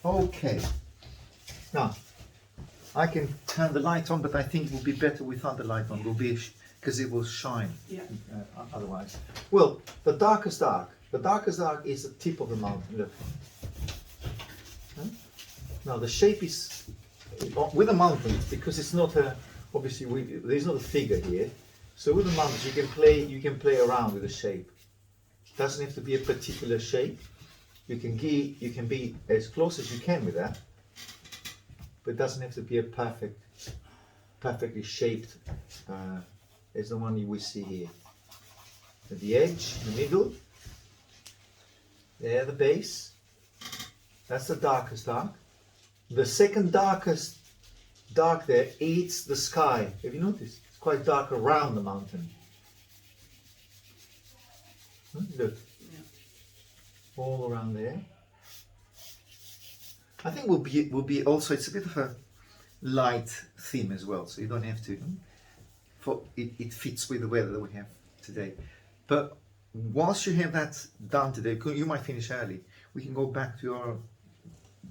Okay. Now, I can turn the light on, but I think it will be better without the light on. Will be because it will shine. Yeah. Otherwise. Well, the darkest dark. The darkest dark is the tip of the mountain. Look. Huh? Now the shape is with the mountains, because it's not a obviously there's not a figure here. So with the mountains you can play around with the shape. It doesn't have to be a particular shape. You can be as close as you can with that, but it doesn't have to be a perfectly shaped as the one we see here. At the edge, the middle, there the base, that's the darkest dark. The second darkest dark there eats the sky. Have you noticed? It's quite dark around the mountain. Look. All around there. I think will be also, it's a bit of a light theme as well, so you don't have to, it fits with the weather that we have today. But whilst you have that done today, you might finish early, we can go back to your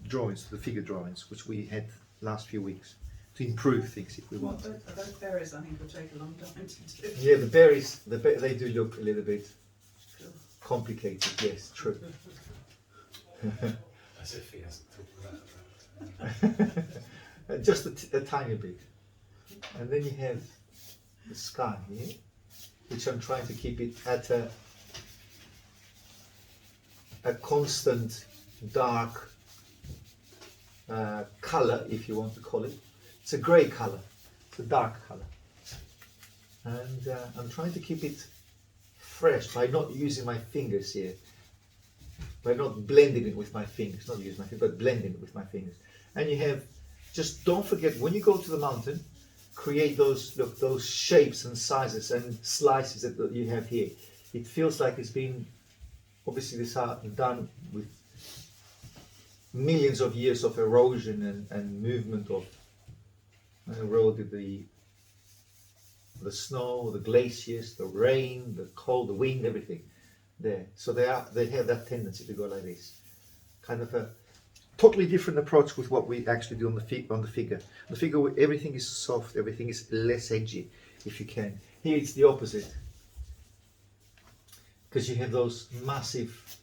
drawings, the figure drawings, which we had last few weeks, to improve things if we want. Those berries I think will take a long time to do. Yeah, the berries, they do look a little bit complicated, yes, true. As if he hasn't thought about that. Just a tiny bit. And then you have the sky here, which I'm trying to keep it at a constant dark colour, if you want to call it. It's a grey colour, it's a dark colour. And I'm trying to keep it fresh by not using my fingers here, by not blending it with my fingers, not using my fingers, but blending it with my fingers. And you have, just don't forget, when you go to the mountain, create those shapes and sizes and slices that you have here. It feels like it's been, obviously this art done with millions of years of erosion and movement of, eroded the snow, the glaciers, the rain, the cold, the wind, everything there. So they have that tendency to go like this. Kind of a totally different approach with what we actually do on the figure. The figure, everything is soft, everything is less edgy, if you can. Here it's the opposite, because you have those massive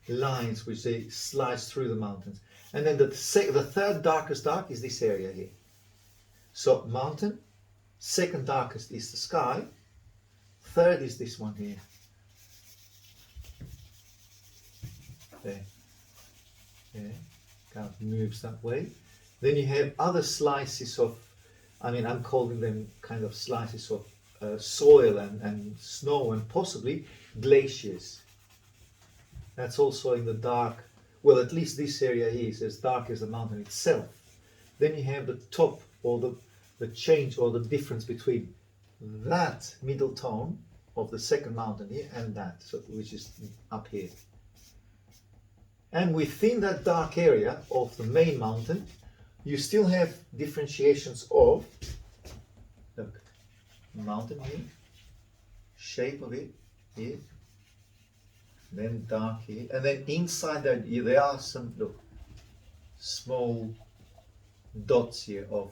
lines which they slice through the mountains. And then the third darkest dark is this area here. So mountain, second darkest is the sky, third is this one here. There. Yeah, kind of moves that way. Then you have other slices of, I'm calling them kind of slices of soil and snow and possibly glaciers. That's also in the dark, well, at least this area here is as dark as the mountain itself. Then you have the top, or the change or the difference between that middle tone of the second mountain here and that, so, which is up here. And within that dark area of the main mountain, you still have differentiations of, look, mountain here, shape of it here, then dark here, and then inside that there are some, look, small dots here of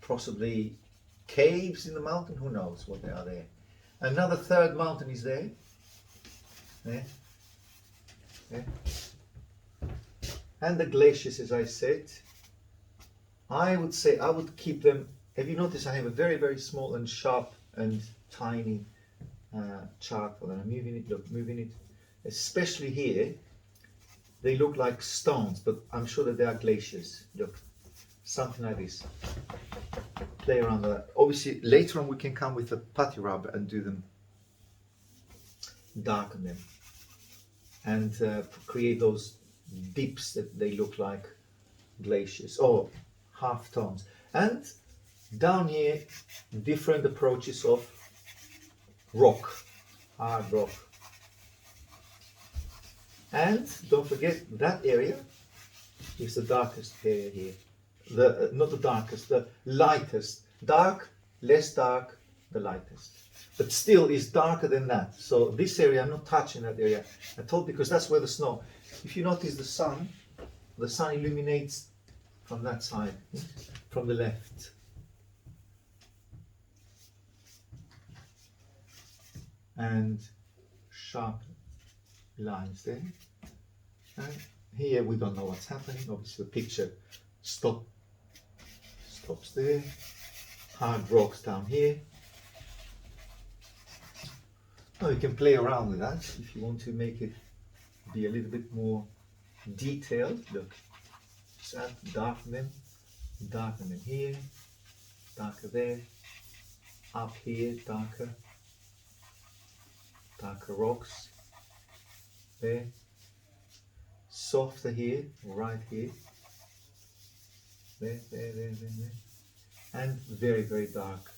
possibly caves in the mountain, who knows what they are there. Another third mountain is there. There. And the glaciers, as I said, I would say I would keep them. Have you noticed I have a very, very small and sharp and tiny charcoal, and I'm moving it, especially here. They look like stones, but I'm sure that they are glaciers. Look, something like this. Play around with that. Obviously, later on we can come with a putty rub and do them, darken them, and create those dips that they look like glaciers or half tones. And down here, different approaches of rock, hard rock. And don't forget that area is the darkest area here. Not the darkest, the lightest. Dark, less dark, the lightest. But still is darker than that. So this area, I'm not touching that area at all because that's where the snow. If you notice the sun illuminates from that side, from the left. And sharp lines there. And here we don't know what's happening. Obviously the picture stops there. Hard rocks down here. Now you can play around with that if you want to make it be a little bit more detailed. Look, just add, darken them here, darker there, up here, darker rocks there, softer here, right here, there, and very, very dark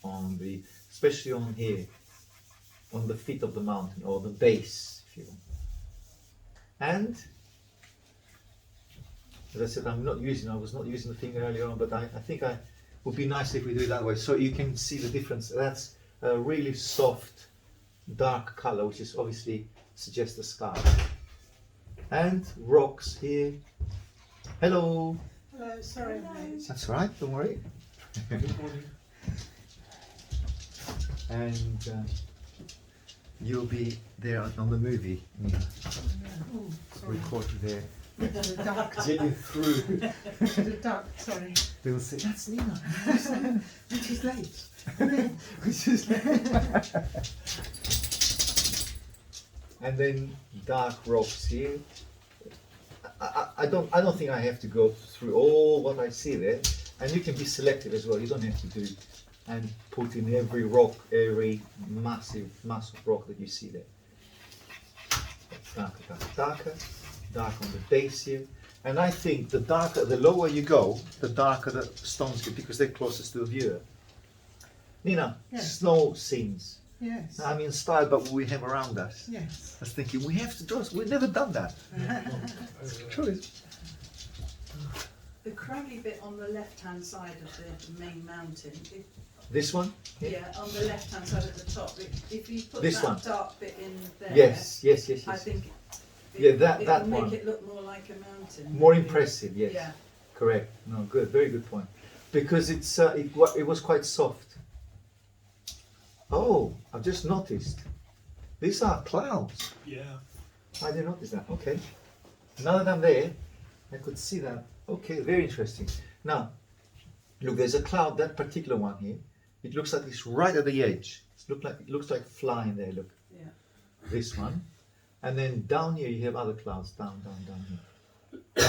on the, especially on here, on the feet of the mountain, or the base, if you want. And, as I said, I was not using the finger earlier on, but I think it would be nice if we do it that way, so you can see the difference. That's a really soft, dark color, which is obviously suggests the sky. And rocks here. Hello. Hello, sorry, mate. That's all right, don't worry. Good morning. And you'll be there on the movie. Oh, sorry. Recorded there. The duck. Getting through. The duck, sorry. They will say, that's Nina. She's late. She's late. And then dark rocks here. I don't think I have to go through all what I see there. And you can be selective as well. You don't have to do and put in every rock, every massive rock that you see there. Darker on the base here. And I think the lower you go, the darker the stones get because they're closest to the viewer. Nina, Yes. snow scenes. Yes. I'm inspired by what we have around us. Yes. I was thinking, we have to do it. We've never done that. True. The crowley bit on the left-hand side of the main mountain, This one? yeah, on the left-hand side at the top, if you put This that one? dark bit in there, Yes. I think Yeah, that it'll one. make it look more like a mountain. More impressive, yes. Yeah. Correct. No, good. Very good point. Because it was quite soft. Oh, I've just noticed. These are clouds. Yeah. I didn't notice that. Okay. Now that I'm there, I could see that. Okay, very interesting. Now, look, there's a cloud, that particular one here. It looks like it's right at the edge. It looks like flying there, look. Yeah. This one. And then down here you have other clouds, down here.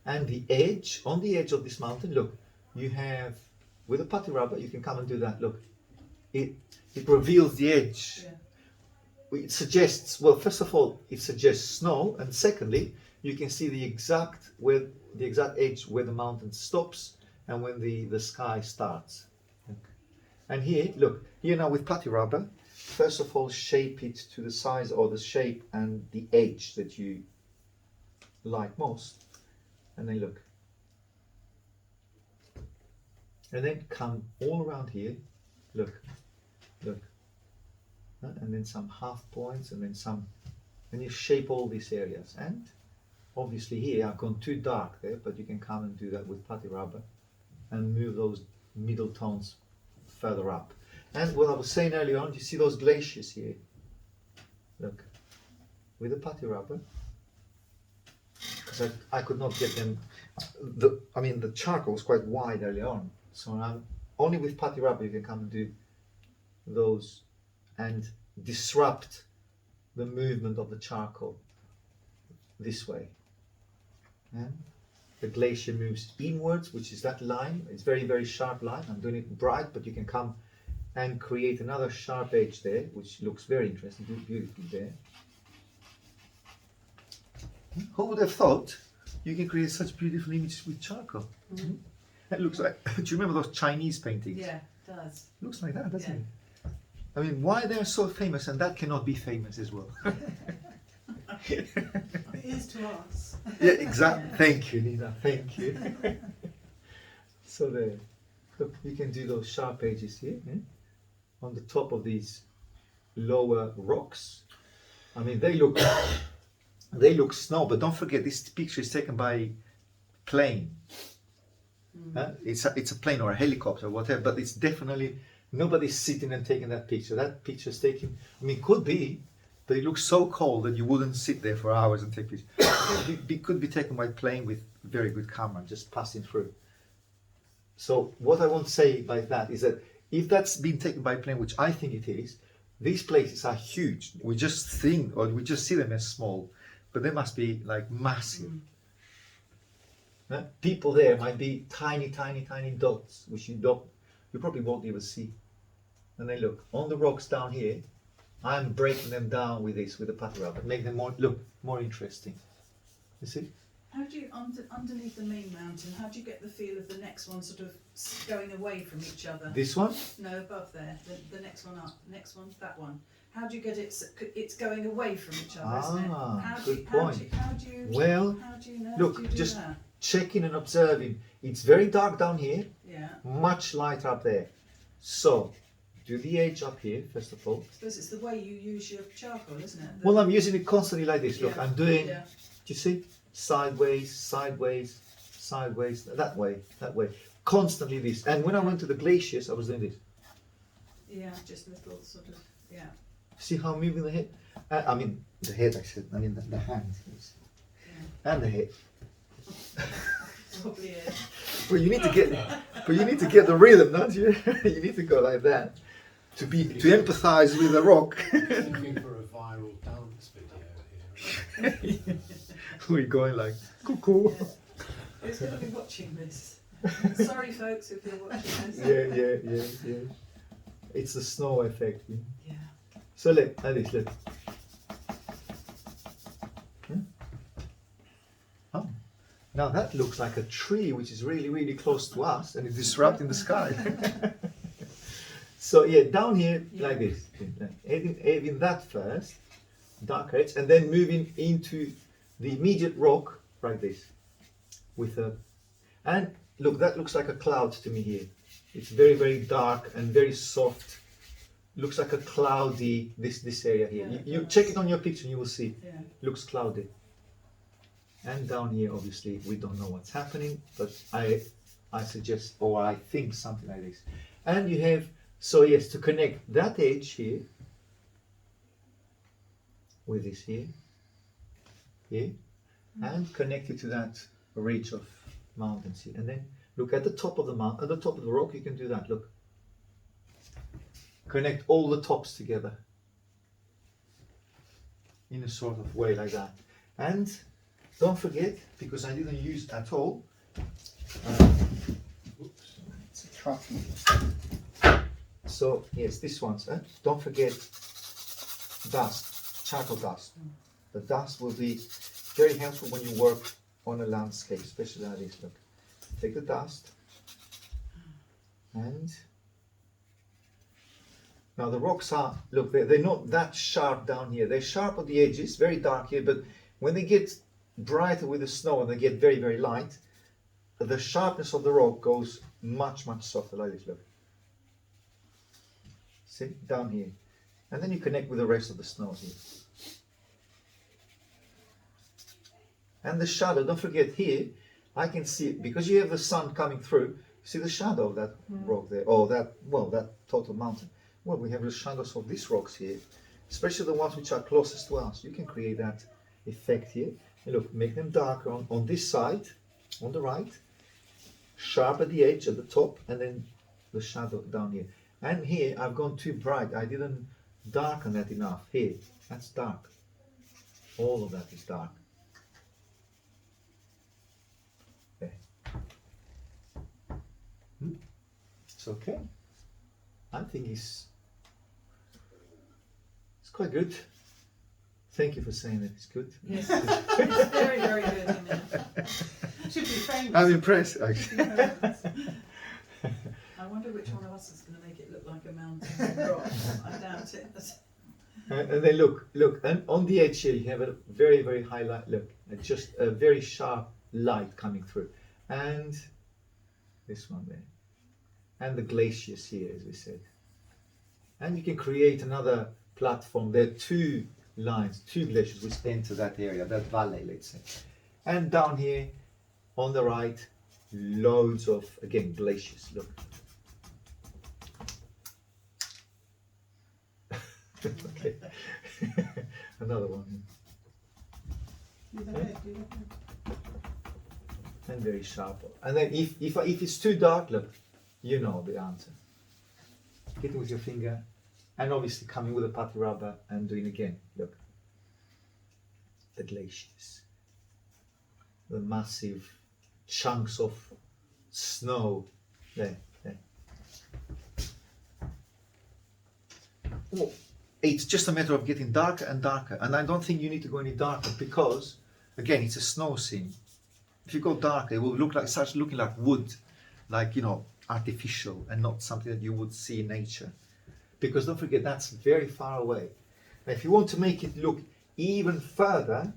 And the edge, on the edge of this mountain, look, you have, with a putty rubber, you can come and do that, look. It reveals the edge. Yeah. It suggests, well, first of all, it suggests snow, and secondly, you can see the exact edge where the mountain stops and when the sky starts. And here, look, here now with putty rubber, first of all, shape it to the size or the shape and the edge that you like most, and then look. And then come all around here, look, and then some half points, and then and you shape all these areas. And obviously here I've gone too dark there, but you can come and do that with putty rubber and move those middle tones further up. And what I was saying earlier on, you see those glaciers here? Look, with the putty rubber, because I could not get them, the charcoal was quite wide earlier on, so only with putty rubber you can come and do those and disrupt the movement of the charcoal this way. And the glacier moves inwards, which is that line. It's very, very sharp line. I'm doing it bright, but you can come and create another sharp edge there, which looks very interesting, beautifully there. Who would have thought you can create such beautiful images with charcoal? Mm-hmm. It looks like, do you remember those Chinese paintings? Yeah, it does. Looks like that, doesn't Yeah. it? I mean, why they're so famous and that cannot be famous as well? It is to us. Yeah, exactly. Thank you, Nina. Thank you. So there. Look, you can do those sharp edges here. on the top of these lower rocks. I mean, they look snow, but don't forget this picture is taken by plane. It's a plane or a helicopter or whatever, but it's definitely nobody's sitting and taking that picture. That picture is taken. I mean, could be, but it looks so cold that you wouldn't sit there for hours and take pictures. It could be taken by plane with very good camera, just passing through. So what I want to say by that is that if that's been taken by plane, which I think it is, these places are huge. We just think, or we just see them as small, but they must be like massive. People there might be tiny, tiny, tiny dots, which you probably won't even see. And then look, on the rocks down here, I'm breaking them down with the putty rubber, make them more interesting. You see? How do you, underneath the main mountain, how do you get the feel of the next one sort of going away from each other? This one? No, above there, the next one up, next one, that one. How do you get it's going away from each other, isn't it? How Good do you, point. How do you know? Look, do you do just that? checking and observing. It's very dark down here, Yeah. much lighter up there. So, do the edge up here, first of all. I suppose it's the way you use your charcoal, isn't it? Well, I'm using it constantly like this. Look, Yeah. I'm doing, Yeah. do you see? Sideways, sideways, sideways, that way, constantly this. And when I went to the glaciers, I was doing this. Yeah, just little sort of, yeah. See how I'm moving the head? I mean, the head, I said, I mean the hands. And the head. Probably is. But you need to get the rhythm, don't you? You need to go like that to empathize with the rock. Looking for a viral dance video here. We're going like cuckoo. Yeah. Who's going to be watching this? Sorry, folks, if you're watching this. Yeah. It's the snow effect. Yeah. So look, Alice, look. Oh, now that looks like a tree which is really, really close to us and it's disrupting the sky. So yeah, down here like this, having that first, dark edge, and then moving into the immediate rock like this, and look, that looks like a cloud to me here. It's very, very dark and very soft. Looks like a cloudy this area here. Yeah, You check it on your picture and you will see. Yeah. Looks cloudy. And down here, obviously, we don't know what's happening, but I suggest, or I think something like this. And you have, so yes, to connect that edge here with this here, and connect it to that ridge of mountains here. And then look at the top of the mountain, at the top of the rock, you can do that, look. Connect all the tops together in a sort of way like that. And don't forget, because I didn't use at all, it's a tracking. So yes, this one's, don't forget dust, charcoal dust. The dust will be very helpful when you work on a landscape, especially like this. Look, take the dust, and now the rocks are, look, they're not that sharp down here. They're sharp at the edges, very dark here, but when they get brighter with the snow and they get very, very light, the sharpness of the rock goes much, much softer like this, look. See, down here. And then you connect with the rest of the snow here. And the shadow, don't forget here, I can see, because you have the sun coming through, see the shadow of that rock there, or that total mountain. Well, we have the shadows of these rocks here, especially the ones which are closest to us. You can create that effect here. And look, make them darker on this side, on the right, sharp at the edge, at the top, and then the shadow down here. And here, I've gone too bright. I didn't darken that enough. Here, that's dark. All of that is dark. Okay. It's okay. I think it's quite good. Thank you for saying that it's good. Yes, it's very, very good. Should be famous. I'm impressed, actually. I wonder which one of us is going to make it look like a mountain rock. I doubt it. And then look, and on the edge here you have a very, very high light. Look, just a very sharp light coming through. And this one there. And the glaciers here, as we said. And you can create another platform. There are two lines, two glaciers which enter that area, that valley, let's say. And down here on the right, loads of, again, glaciers. Look. Okay. Another one. And very sharp. And then if it's too dark, look, you know the answer. Hit it with your finger, and obviously coming with a putty rubber and doing again. Look, the glaciers, the massive chunks of snow there. Oh, it's just a matter of getting darker and darker, and I don't think you need to go any darker because, again, it's a snow scene. If you go darker, it will look like starts looking like wood, like, you know, artificial and not something that you would see in nature. Because don't forget, that's very far away. Now, if you want to make it look even further,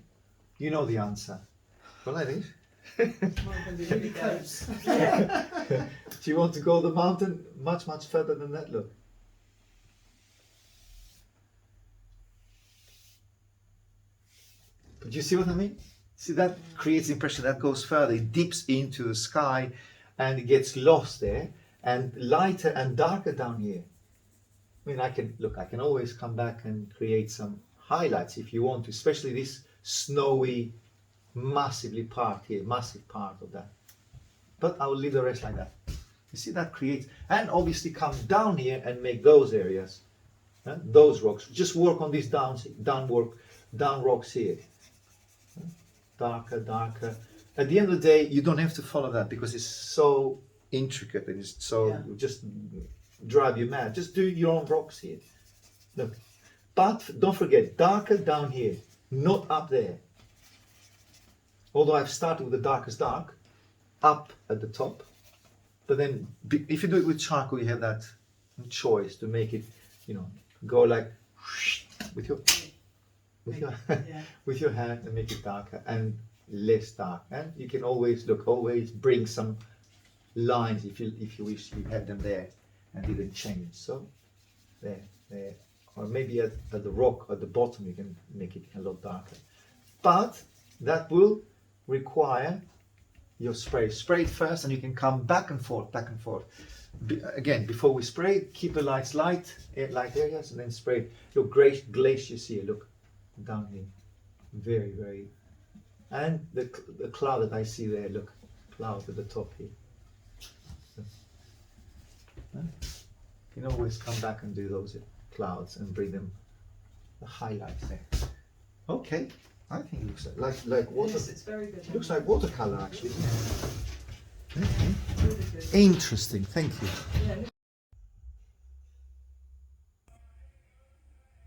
you know the answer. Well, I think. Really close. Do you want to go the mountain much further than that? Look. But you see what I mean? See, that creates the impression that goes further. It dips into the sky and it gets lost there, and lighter and darker down here. I mean, I can always come back and create some highlights if you want to, especially this snowy, massive part of that. But I will leave the rest like that. You see, that creates, and obviously come down here and make those areas, those rocks. Just work on these down rocks here. Darker. At the end of the day, you don't have to follow that because it's so intricate and it's so just drive you mad. Just do your own rocks here. Look, but don't forget, darker down here, not up there. Although I've started with the darkest dark, up at the top. But then, if you do it with charcoal, you have that choice to make it, you know, go like with your with your hand and make it darker and less dark. And you can always bring some lines if you wish you had them there and didn't change. So there, or maybe at the rock at the bottom you can make it a lot darker. But that will require your spray. Spray it first, and you can come back and forth. Again, before we spray, keep the lights light areas, and then spray. Look, glaciers here. Look down here, very, very, and the cloud that I see there. Look, cloud at the top here. You can always come back and do those clouds and bring them the highlights there. Okay, I think it looks like water. Yes, it's very good. It looks like watercolor actually. Really good. Interesting, thank you. Yeah, look